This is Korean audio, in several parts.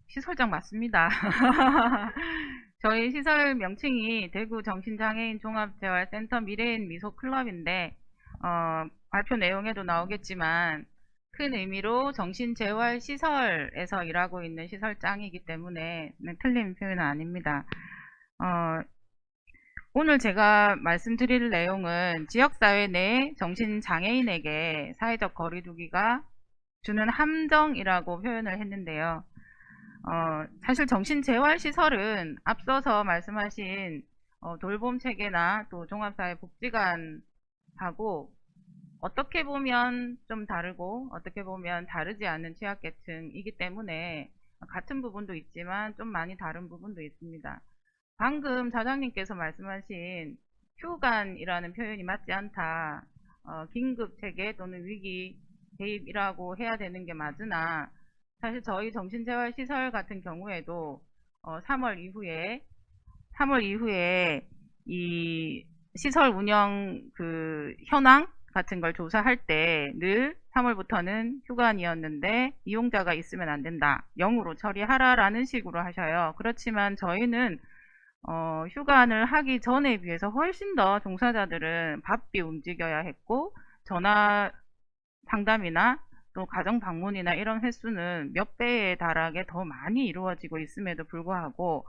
시설장 맞습니다. 저희 시설 명칭이 대구 정신장애인 종합재활센터 미래인 미소클럽인데, 발표 내용에도 나오겠지만, 큰 의미로 정신재활시설에서 일하고 있는 시설장이기 때문에, 네, 틀린 표현은 아닙니다. 어, 오늘 제가 말씀드릴 내용은 지역사회 내 정신장애인에게 사회적 거리두기가 주는 함정이라고 표현을 했는데요. 사실 정신재활시설은 앞서서 말씀하신 돌봄체계나 또 종합사회복지관하고 어떻게 보면 좀 다르고 어떻게 보면 다르지 않은 취약계층이기 때문에 같은 부분도 있지만 좀 많이 다른 부분도 있습니다. 방금 사장님께서 말씀하신 휴관이라는 표현이 맞지 않다. 긴급체계 또는 위기 대입이라고 해야 되는 게 맞으나 사실 저희 정신재활시설 같은 경우에도 3월 이후에 이 시설 운영 그 현황 같은 걸 조사할 때 늘 3월부터는 휴관이었는데 이용자가 있으면 안 된다. 0으로 처리하라라는 식으로 하셔요. 그렇지만 저희는 휴관을 하기 전에 비해서 훨씬 더 종사자들은 바삐 움직여야 했고 전화 상담이나 또 가정 방문이나 이런 횟수는 몇 배에 달하게 더 많이 이루어지고 있음에도 불구하고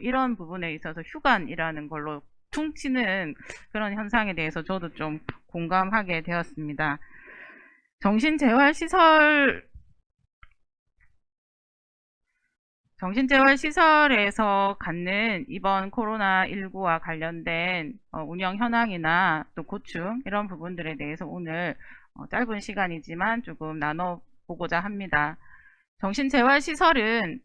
이런 부분에 있어서 휴관이라는 걸로 퉁치는 그런 현상에 대해서 저도 좀 공감하게 되었습니다. 정신재활시설에서 갖는 이번 코로나19와 관련된 운영 현황이나 또 고충 이런 부분들에 대해서 오늘 짧은 시간이지만 조금 나눠보고자 합니다. 정신재활시설은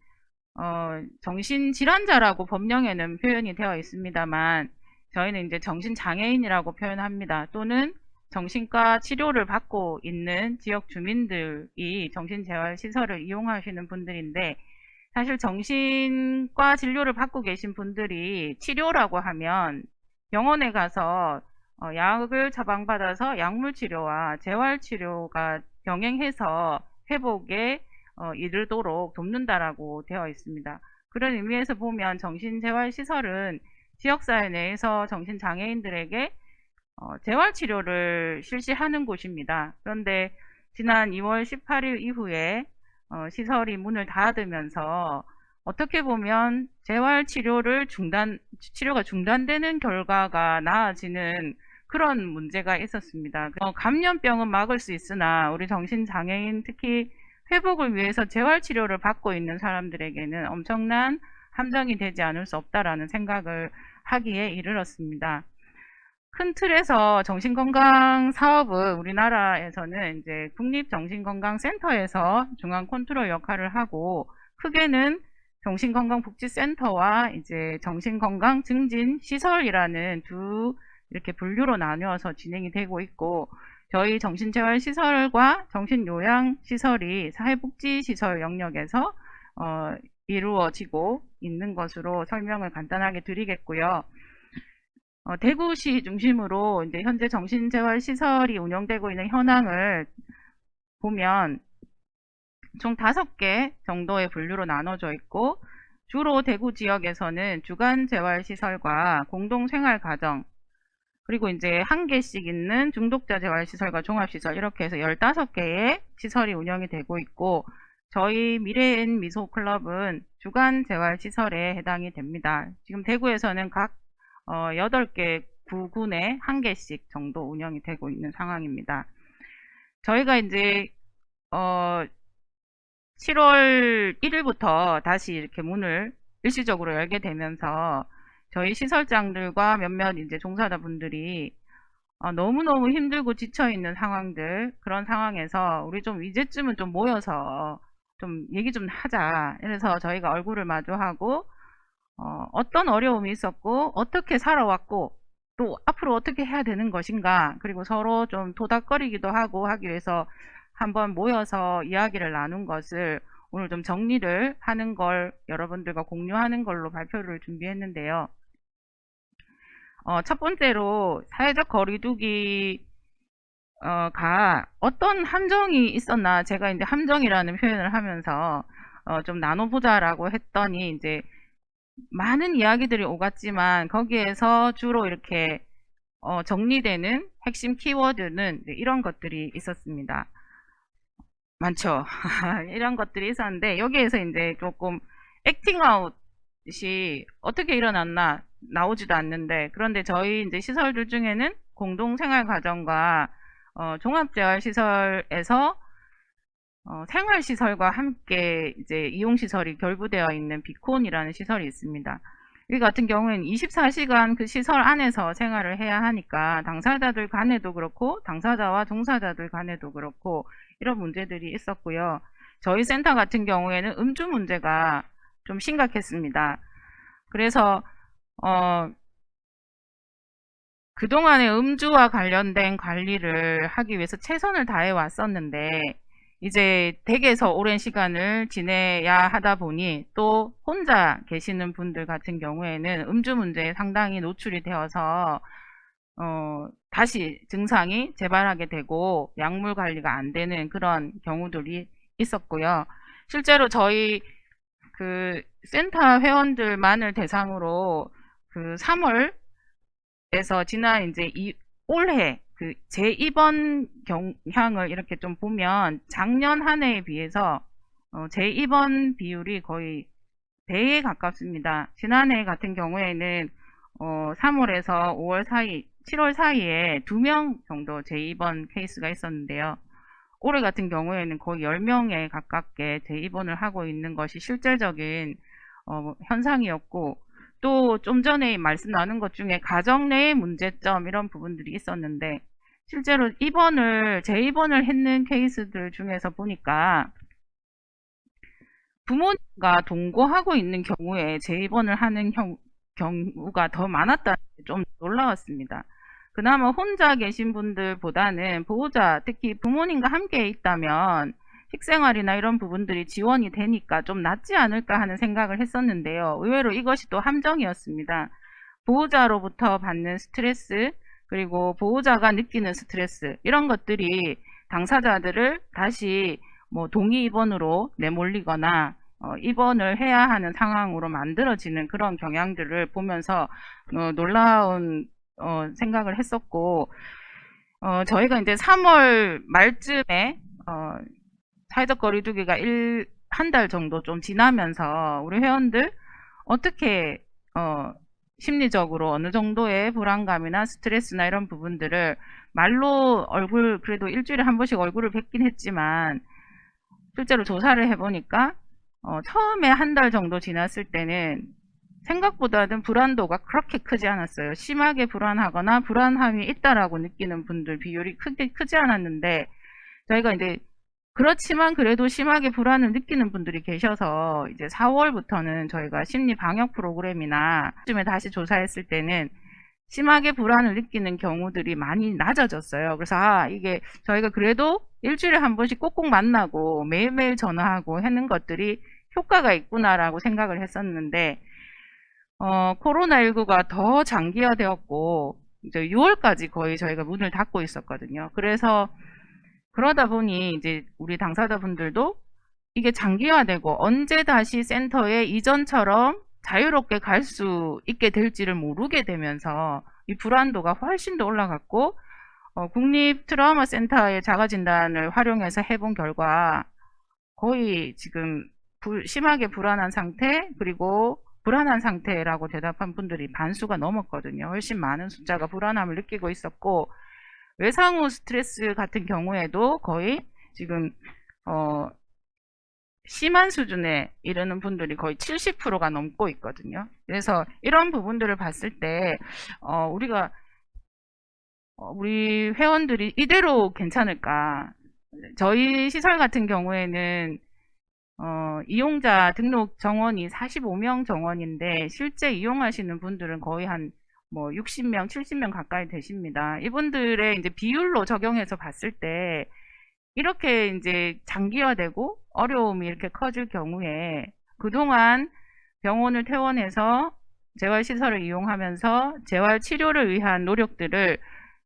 정신질환자라고 법령에는 표현이 되어 있습니다만 저희는 이제 정신장애인이라고 표현합니다. 또는 정신과 치료를 받고 있는 지역 주민들이 정신재활시설을 이용하시는 분들인데 사실 정신과 진료를 받고 계신 분들이 치료라고 하면 병원에 가서 약을 처방받아서 약물 치료와 재활 치료가 병행해서 회복에 이르도록 돕는다라고 되어 있습니다. 그런 의미에서 보면 정신재활시설은 지역사회 내에서 정신장애인들에게 재활치료를 실시하는 곳입니다. 그런데 지난 2월 18일 이후에 시설이 문을 닫으면서 어떻게 보면 치료가 중단되는 결과가 나아지는 그런 문제가 있었습니다. 감염병은 막을 수 있으나 우리 정신장애인 특히 회복을 위해서 재활치료를 받고 있는 사람들에게는 엄청난 함정이 되지 않을 수 없다라는 생각을 하기에 이르렀습니다. 큰 틀에서 정신건강 사업은 우리나라에서는 이제 국립정신건강센터에서 중앙 컨트롤 역할을 하고 크게는 정신건강복지센터와 이제 정신건강증진시설이라는 두 이렇게 분류로 나누어서 진행이 되고 있고 저희 정신재활시설과 정신요양시설이 사회복지시설 영역에서 이루어지고 있는 것으로 설명을 간단하게 드리겠고요. 대구시 중심으로 이제 현재 정신재활시설이 운영되고 있는 현황을 보면 총 5개 정도의 분류로 나눠져 있고 주로 대구 지역에서는 주간재활시설과 공동생활가정 그리고 이제 1개씩 있는 중독자 재활시설과 종합시설 이렇게 해서 15개의 시설이 운영이 되고 있고 저희 미래인 미소클럽은 주간재활시설에 해당이 됩니다. 지금 대구에서는 각 8개 구군에 1개씩 정도 운영이 되고 있는 상황입니다. 저희가 이제 7월 1일부터 다시 이렇게 문을 일시적으로 열게 되면서 저희 시설장들과 몇몇 이제 종사자분들이 너무너무 힘들고 지쳐있는 상황들 그런 상황에서 우리 좀 이제쯤은 좀 모여서 좀 얘기 좀 하자. 이래서 저희가 얼굴을 마주하고 어떤 어려움이 있었고 어떻게 살아왔고 또 앞으로 어떻게 해야 되는 것인가 그리고 서로 좀 토닥거리기도 하고 하기 위해서 한번 모여서 이야기를 나눈 것을 오늘 좀 정리를 하는 걸 여러분들과 공유하는 걸로 발표를 준비했는데요. 첫 번째로 사회적 거리두기 가 어떤 함정이 있었나 제가 이제 함정이라는 표현을 하면서 좀 나눠보자라고 했더니 이제 많은 이야기들이 오갔지만 거기에서 주로 이렇게 정리되는 핵심 키워드는 이런 것들이 있었습니다. 많죠. 이런 것들이 있었는데 여기에서 이제 조금 액팅아웃이 어떻게 일어났나 나오지도 않는데, 그런데 저희 이제 시설들 중에는 공동생활가정과 종합재활시설에서 생활시설과 함께 이제 이용시설이 결부되어 있는 비콘이라는 시설이 있습니다. 이 같은 경우에는 24시간 그 시설 안에서 생활을 해야 하니까 당사자들 간에도 그렇고 당사자와 종사자들 간에도 그렇고 이런 문제들이 있었고요. 저희 센터 같은 경우에는 음주 문제가 좀 심각했습니다. 그래서 그동안에 음주와 관련된 관리를 하기 위해서 최선을 다해 왔었는데 이제 댁에서 오랜 시간을 지내야 하다 보니 또 혼자 계시는 분들 같은 경우에는 음주 문제에 상당히 노출이 되어서 다시 증상이 재발하게 되고 약물 관리가 안 되는 그런 경우들이 있었고요. 실제로 저희 그 센터 회원들만을 대상으로 그 3월에서 지난 이제 올해 그 재입원 경향을 이렇게 좀 보면 작년 한 해에 비해서 재입원 비율이 거의 배에 가깝습니다. 지난해 같은 경우에는 3월에서 5월 사이, 7월 사이에 2명 정도 재입원 케이스가 있었는데요. 올해 같은 경우에는 거의 10명에 가깝게 재입원을 하고 있는 것이 실질적인 현상이었고, 또 좀 전에 말씀 나눈 것 중에 가정 내의 문제점 이런 부분들이 있었는데, 실제로 재입원을 했는 케이스들 중에서 보니까 부모님과 동거하고 있는 경우에 재입원을 하는 경우가 더 많았다는 게 좀 놀라웠습니다. 그나마 혼자 계신 분들보다는 보호자, 특히 부모님과 함께 있다면 식생활이나 이런 부분들이 지원이 되니까 좀 낫지 않을까 하는 생각을 했었는데요. 의외로 이것이 또 함정이었습니다. 보호자로부터 받는 스트레스, 그리고 보호자가 느끼는 스트레스, 이런 것들이 당사자들을 다시 뭐 동의 입원으로 내몰리거나 입원을 해야 하는 상황으로 만들어지는 그런 경향들을 보면서 놀라운 생각을 했었고, 저희가 이제 3월 말쯤에 사회적 거리두기가 한 달 정도 좀 지나면서 우리 회원들 어떻게 심리적으로 어느 정도의 불안감이나 스트레스나 이런 부분들을 말로 그래도 일주일에 한 번씩 얼굴을 뵙긴 했지만 실제로 조사를 해보니까 처음에 한 달 정도 지났을 때는 생각보다는 불안도가 그렇게 크지 않았어요. 심하게 불안하거나 불안함이 있다라고 느끼는 분들 비율이 크지 않았는데, 저희가 이제 그렇지만 그래도 심하게 불안을 느끼는 분들이 계셔서 이제 4월부터는 저희가 심리 방역 프로그램이나 쯤에 다시 조사했을 때는 심하게 불안을 느끼는 경우들이 많이 낮아졌어요. 그래서 이게 저희가 그래도 일주일에 한 번씩 꼭꼭 만나고 매일매일 전화하고 하는 것들이 효과가 있구나라고 생각을 했었는데, 코로나19가 더 장기화되었고 이제 6월까지 거의 저희가 문을 닫고 있었거든요. 그래서 그러다 보니 이제 우리 당사자분들도 이게 장기화되고 언제 다시 센터에 이전처럼 자유롭게 갈 수 있게 될지를 모르게 되면서 이 불안도가 훨씬 더 올라갔고, 국립 트라우마 센터의 자가진단을 활용해서 해본 결과 거의 지금 심하게 불안한 상태, 그리고 불안한 상태라고 대답한 분들이 반수가 넘었거든요. 훨씬 많은 숫자가 불안함을 느끼고 있었고, 외상후 스트레스 같은 경우에도 거의 지금 심한 수준에 이르는 분들이 거의 70%가 넘고 있거든요. 그래서 이런 부분들을 봤을 때 우리 회원들이 이대로 괜찮을까? 저희 시설 같은 경우에는 이용자 등록 정원이 45명 정원인데 실제 이용하시는 분들은 거의 한 60명, 70명 가까이 되십니다. 이분들의 이제 비율로 적용해서 봤을 때 이렇게 이제 장기화되고 어려움이 이렇게 커질 경우에 그동안 병원을 퇴원해서 재활시설을 이용하면서 재활치료를 위한 노력들을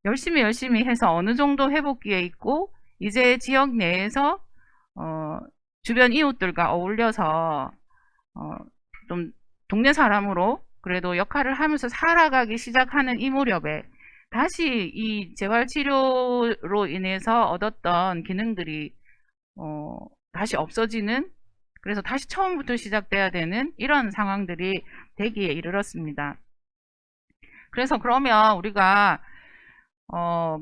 열심히 해서 어느 정도 회복기에 있고 이제 지역 내에서 주변 이웃들과 어울려서 좀 동네 사람으로 그래도 역할을 하면서 살아가기 시작하는 이 무렵에 다시 이 재활치료로 인해서 얻었던 기능들이 다시 없어지는, 그래서 다시 처음부터 시작돼야 되는 이런 상황들이 되기에 이르렀습니다. 그래서 그러면 우리가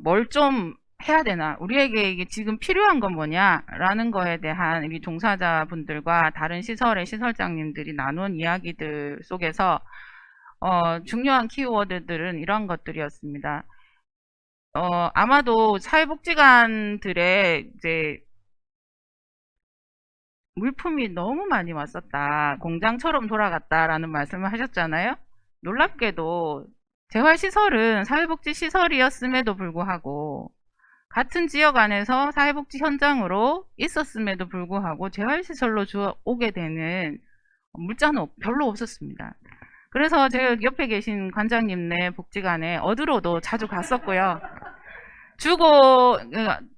뭘 좀 해야 되나, 우리에게 이게 지금 필요한 건 뭐냐라는 거에 대한 우리 종사자분들과 다른 시설의 시설장님들이 나눈 이야기들 속에서 중요한 키워드들은 이런 것들이었습니다. 아마도 사회복지관들의 이제 물품이 너무 많이 왔었다, 공장처럼 돌아갔다라는 말씀을 하셨잖아요. 놀랍게도 재활시설은 사회복지시설이었음에도 불구하고 같은 지역 안에서 사회복지 현장으로 있었음에도 불구하고 재활시설로 오게 되는 물자는 별로 없었습니다. 그래서 제가 옆에 계신 관장님네 복지관에 어디로도 자주 갔었고요. 주고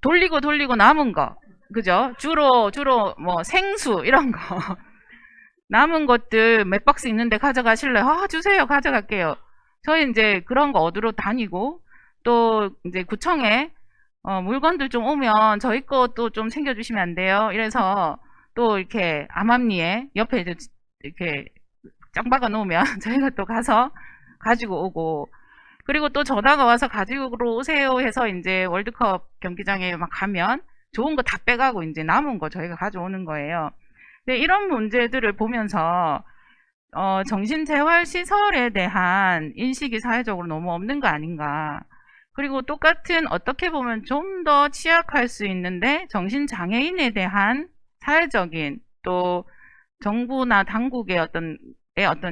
돌리고 남은 거, 그죠? 주로 뭐 생수 이런 거 남은 것들 몇 박스 있는데 가져가실래요? 주세요, 가져갈게요. 저희 이제 그런 거 얻으러 다니고, 또 이제 구청에 물건들 좀 오면 저희 것도 좀 챙겨주시면 안 돼요? 이래서 또 이렇게 암암리에 옆에 이렇게 짱 박아 놓으면 저희가 또 가서 가지고 오고, 그리고 또 전화가 와서 가지고 오세요 해서 이제 월드컵 경기장에 막 가면 좋은 거 다 빼가고 이제 남은 거 저희가 가져오는 거예요. 근데 이런 문제들을 보면서 정신재활시설에 대한 인식이 사회적으로 너무 없는 거 아닌가. 그리고 똑같은, 어떻게 보면 좀 더 취약할 수 있는데 정신장애인에 대한 사회적인, 또 정부나 당국의 어떤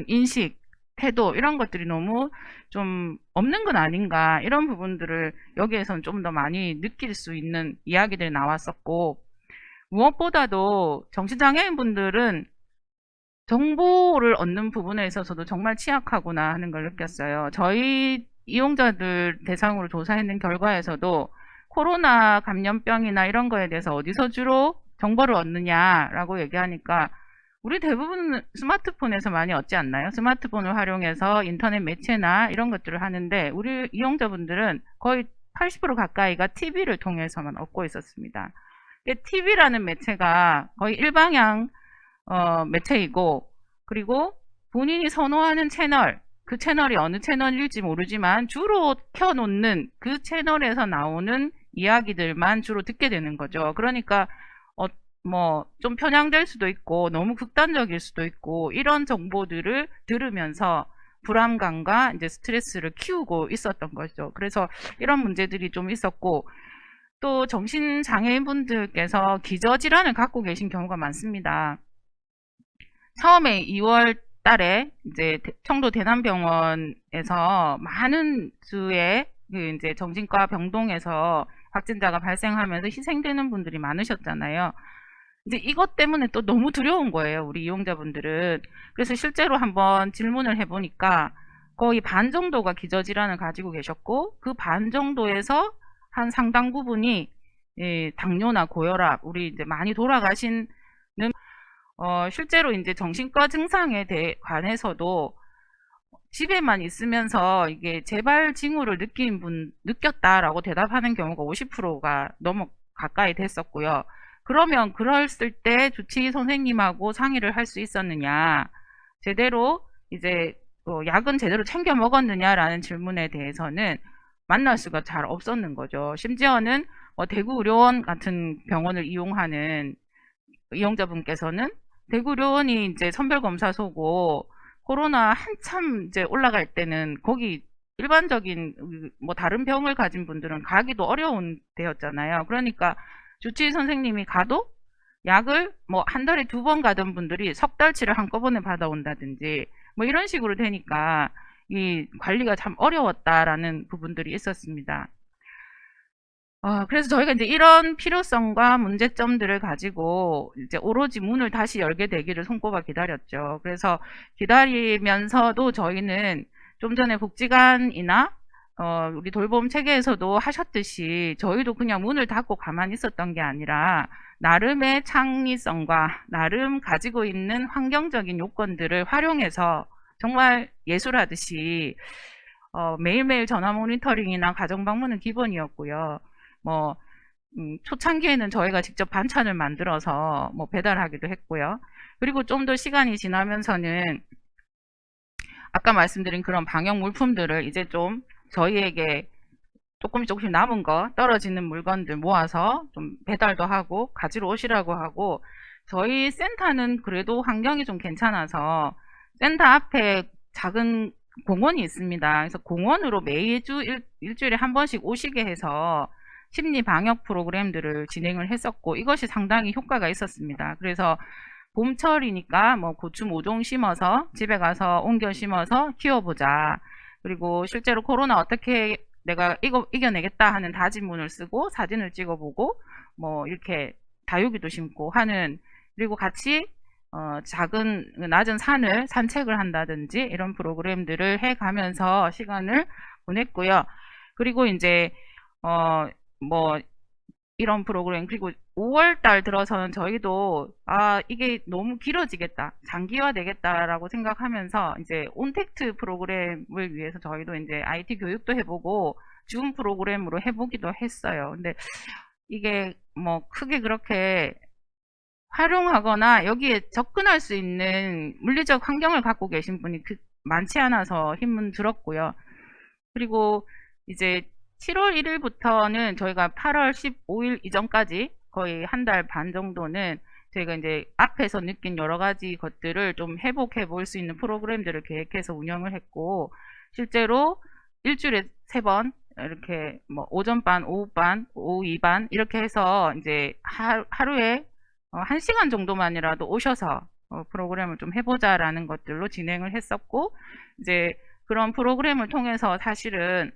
인식, 태도, 이런 것들이 너무 좀 없는 건 아닌가, 이런 부분들을 여기에서는 좀 더 많이 느낄 수 있는 이야기들이 나왔었고, 무엇보다도 정신장애인분들은 정보를 얻는 부분에 있어서도 정말 취약하구나 하는 걸 느꼈어요. 저희 이용자들 대상으로 조사했는 결과에서도 코로나 감염병이나 이런 거에 대해서 어디서 주로 정보를 얻느냐라고 얘기하니까 우리 대부분 스마트폰에서 많이 얻지 않나요? 스마트폰을 활용해서 인터넷 매체나 이런 것들을 하는데 우리 이용자분들은 거의 80% 가까이가 TV를 통해서만 얻고 있었습니다. TV라는 매체가 거의 일방향 매체이고, 그리고 본인이 선호하는 채널, 그 채널이 어느 채널일지 모르지만 주로 켜놓는 그 채널에서 나오는 이야기들만 주로 듣게 되는 거죠. 그러니까 뭐 좀 편향될 수도 있고 너무 극단적일 수도 있고, 이런 정보들을 들으면서 불안감과 이제 스트레스를 키우고 있었던 거죠. 그래서 이런 문제들이 좀 있었고, 또 정신장애인분들께서 기저질환을 갖고 계신 경우가 많습니다. 처음에 2월 달에 이제 청도 대남병원에서 많은 수의 그 이제 정신과 병동에서 확진자가 발생하면서 희생되는 분들이 많으셨잖아요. 이제 이것 때문에 또 너무 두려운 거예요, 우리 이용자분들은. 그래서 실제로 한번 질문을 해보니까 거의 반 정도가 기저질환을 가지고 계셨고, 그 반 정도에서 한 상당 부분이 당뇨나 고혈압, 우리 이제 많이 돌아가신 실제로 이제 정신과 증상에 관해서도 집에만 있으면서 이게 재발 징후를 느꼈다라고 대답하는 경우가 50%가 너무 가까이 됐었고요. 그러면 그랬을 때 주치의 선생님하고 상의를 할 수 있었느냐, 제대로 이제 약은 제대로 챙겨 먹었느냐라는 질문에 대해서는 만날 수가 잘 없었는 거죠. 심지어는 대구의료원 같은 병원을 이용하는 이용자분께서는 대구의료원이 이제 선별검사소고, 코로나 한참 이제 올라갈 때는 거기 일반적인 뭐 다른 병을 가진 분들은 가기도 어려운 데였잖아요. 그러니까 주치의 선생님이 가도 약을 뭐 한 달에 2번 가던 분들이 석 달치를 한꺼번에 받아온다든지 뭐 이런 식으로 되니까 이 관리가 참 어려웠다라는 부분들이 있었습니다. 그래서 저희가 이제 이런 필요성과 문제점들을 가지고 이제 오로지 문을 다시 열게 되기를 손꼽아 기다렸죠. 그래서 기다리면서도 저희는 좀 전에 복지관이나 우리 돌봄 체계에서도 하셨듯이 저희도 그냥 문을 닫고 가만히 있었던 게 아니라 나름의 창의성과 나름 가지고 있는 환경적인 요건들을 활용해서 정말 예술하듯이 매일매일 전화 모니터링이나 가정 방문은 기본이었고요. 뭐 초창기에는 저희가 직접 반찬을 만들어서 뭐 배달하기도 했고요. 그리고 좀 더 시간이 지나면서는 아까 말씀드린 그런 방역 물품들을 이제 좀 저희에게 조금씩 남은 거 떨어지는 물건들 모아서 좀 배달도 하고 가지러 오시라고 하고, 저희 센터는 그래도 환경이 좀 괜찮아서 센터 앞에 작은 공원이 있습니다. 그래서 공원으로 매주 일주일에 한 번씩 오시게 해서 심리 방역 프로그램들을 진행을 했었고, 이것이 상당히 효과가 있었습니다. 그래서 봄철이니까 뭐 고추 모종 심어서 집에 가서 옮겨 심어서 키워보자. 그리고 실제로 코로나 어떻게 내가 이겨내겠다 하는 다짐문을 쓰고 사진을 찍어보고 뭐 이렇게 다육이도 심고 하는, 그리고 같이 작은 낮은 산을 산책을 한다든지 이런 프로그램들을 해가면서 시간을 보냈고요. 그리고 이제 뭐 이런 프로그램, 그리고 5월달 들어서는 저희도 이게 너무 길어지겠다, 장기화 되겠다라고 생각하면서 이제 온택트 프로그램을 위해서 저희도 이제 IT 교육도 해보고 줌 프로그램으로 해보기도 했어요. 근데 이게 뭐 크게 그렇게 활용하거나 여기에 접근할 수 있는 물리적 환경을 갖고 계신 분이 많지 않아서 힘은 들었고요. 그리고 이제 7월 1일부터는 저희가 8월 15일 이전까지 거의 한 달 반 정도는 저희가 이제 앞에서 느낀 여러 가지 것들을 좀 회복해 볼 수 있는 프로그램들을 계획해서 운영을 했고, 실제로 일주일에 3번 이렇게 뭐 오전반, 오후반, 오후 2반 이렇게 해서 이제 하루에 1시간 정도만이라도 오셔서 프로그램을 좀 해보자라는 것들로 진행을 했었고, 이제 그런 프로그램을 통해서 사실은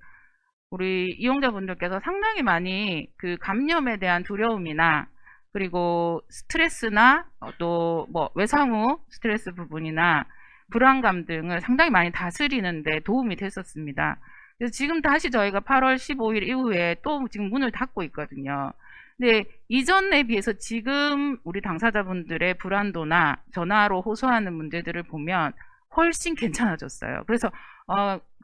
우리 이용자분들께서 상당히 많이 그 감염에 대한 두려움이나 그리고 스트레스나 또 뭐 외상후 스트레스 부분이나 불안감 등을 상당히 많이 다스리는데 도움이 됐었습니다. 그래서 지금 다시 저희가 8월 15일 이후에 또 지금 문을 닫고 있거든요. 근데 이전에 비해서 지금 우리 당사자분들의 불안도나 전화로 호소하는 문제들을 보면 훨씬 괜찮아졌어요. 그래서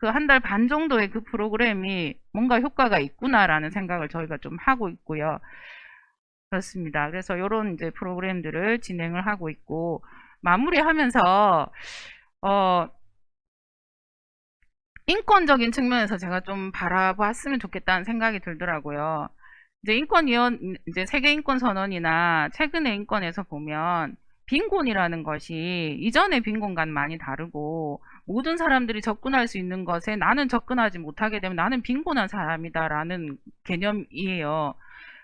그 한 달 반 정도의 그 프로그램이 뭔가 효과가 있구나라는 생각을 저희가 좀 하고 있고요. 그렇습니다. 그래서 이런 이제 프로그램들을 진행을 하고 있고, 마무리하면서 인권적인 측면에서 제가 좀 바라봤으면 좋겠다는 생각이 들더라고요. 이제 이제 세계인권선언이나 최근의 인권에서 보면 빈곤이라는 것이 이전의 빈곤과는 많이 다르고, 모든 사람들이 접근할 수 있는 것에 나는 접근하지 못하게 되면 나는 빈곤한 사람이다라는 개념이에요.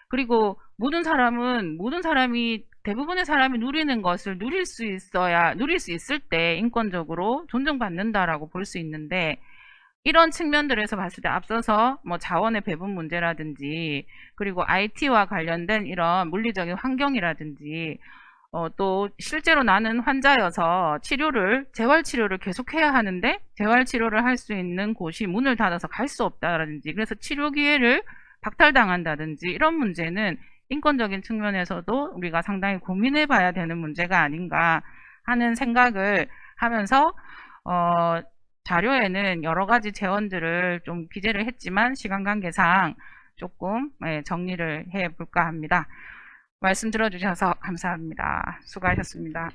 그리고 모든 사람이 대부분의 사람이 누리는 것을 누릴 수 있을 때 인권적으로 존중받는다라고 볼 수 있는데, 이런 측면들에서 봤을 때 앞서서 뭐 자원의 배분 문제라든지 그리고 IT와 관련된 이런 물리적인 환경이라든지 또 실제로 나는 환자여서 재활치료를 계속해야 하는데 재활치료를 할 수 있는 곳이 문을 닫아서 갈 수 없다라든지, 그래서 치료 기회를 박탈당한다든지 이런 문제는 인권적인 측면에서도 우리가 상당히 고민해 봐야 되는 문제가 아닌가 하는 생각을 하면서 자료에는 여러 가지 재원들을 좀 기재를 했지만 시간 관계상 조금 정리를 해 볼까 합니다. 말씀 들어주셔서 감사합니다. 수고하셨습니다.